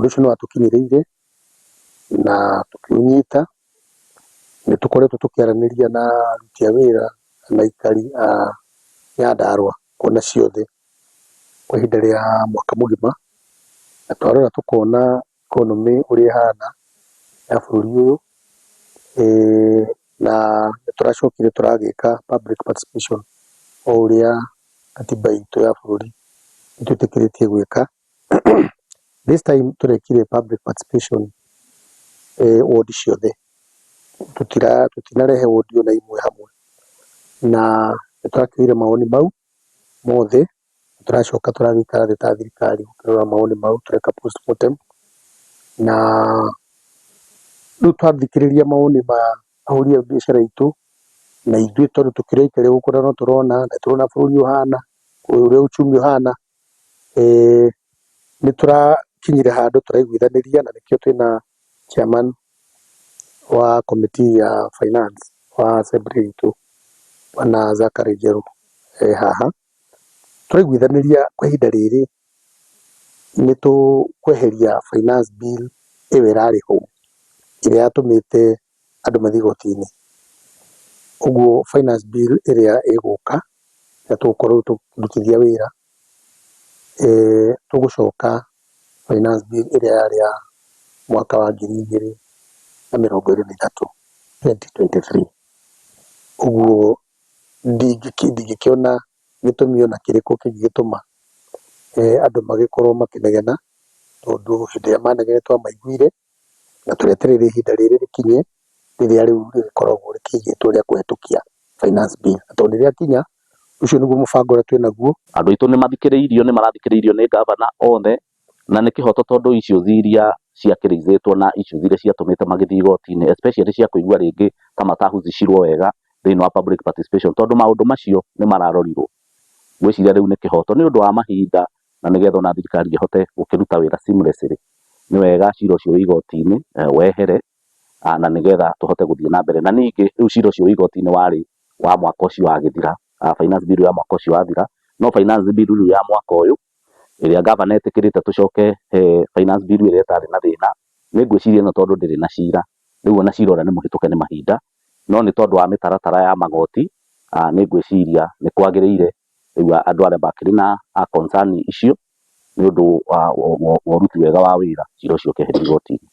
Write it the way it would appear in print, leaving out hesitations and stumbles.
Ũndũ ũcio nĩ watukinyĩrĩire na tukiunyita nĩ tukoretwo tukiaranĩria na aruti a wĩra na aikari a Nyandarua kona ciothe kwa ihinda rĩa mwaka mũgima, na twarora tukona economy ũrĩa ĩhana ya bũrũri ũyũ, na nĩtũracokire tũragĩka public participation o ũrĩa katiba itũ ya bũrũri ĩtwĩtĩkĩrĩtie gwĩka. This time tũrekire public participation ward ciothe, tutinarehe ward ona imwe hamwe, na nĩtwakĩrĩire mawoni mau mothe. Tũracoka tũragĩikara thĩ ta thirikari gũkĩrora mawoni mau, tũreka postmortem, na rĩu twathikĩrĩria mawoni ma ahũri a biacara itũ na ithuĩ tondũ tũkĩrĩ aikari gũkũ no tũrona na tũrona bũrũri ũhana ũrĩa uchumi ũhana, nĩtũrakinyire handũ tũraiguithanĩria, na nĩkĩo twĩna chairman wa committee ya finance wa assembly itũ bwana Zachary Njeru haha. Tũraiguithanĩria kwa ihinda rĩrĩ nĩtũkweheria finance bill ĩyo ĩrarĩ ho ĩrĩa yatũmĩte andũ mathiĩ igoti-inĩ. Ũguo finance bill ĩrĩa ĩgũka na tũgũkorwo tũkĩrutithia wĩra, tũgũcoka finance bill ĩrĩa yarĩ ya mwaka wa 2023 2023. Ũguo ndingĩkĩona gĩtũmi ona kĩrĩkũ kĩngĩgĩtũma andũ magĩkorwo makĩnegena, tondũ hĩndĩ ĩrĩa manegene twamaiguire na tũretereire ihinda rĩrĩ rĩkinye rĩrĩa rĩu rĩgĩkoragwo rĩkĩigĩtwo rĩa kũhetũkia finance bill, tondũ rĩrĩa kinya ũcio nĩguo mũbango ũrĩa twĩnaguo. Andũ aitũ nĩmarathikĩrĩirio nĩ gavana othe, na nĩ kĩhoto tondũ issues iria ciakĩrĩithĩtwo na issues iria ciatũmĩte magĩthiĩ igoti-inĩ, especially cia kũigua rĩngĩ ta matahusicirwo wega thĩinĩ wa public participation, tondũ maũndũ macio nĩ mararorirwo. Ngwĩciria rĩu nĩ kĩhoto nĩ ũndũ wa mahinda, na nĩgetha ona thirikari ĩhote gũkĩruta wĩra seamlessly. Nĩ wega cira ũcio wĩ igoti-inĩ wehere, na nĩgetha tũhote gũthiĩ na mbere. Na ningĩ rĩu cira ũcio wĩ igoti-inĩ warĩ wa mwaka ũcio wagĩthira, finance bill ya mwaka ũcio wathira, no finance bill rĩu ya mwaka ũyũ ĩrĩa gavana etĩkĩrĩte tũcoke finance bill ĩrĩa ĩtarĩ na thĩna, nĩ ngwĩciria ĩno tondũ ndĩrĩ na cira, rĩu ona cira ũrĩa nĩ mũhĩtũke nĩ mahinda, no nĩ tondũ wa mĩtaratara ya magoti, nĩ ngwĩciria nĩ kwagĩrĩire rĩu andũ arĩa makĩrĩ na concern icio nĩ ũndũ wa ũruti wega wa wĩra, cira ũcio ũkeherio igoti-inĩ.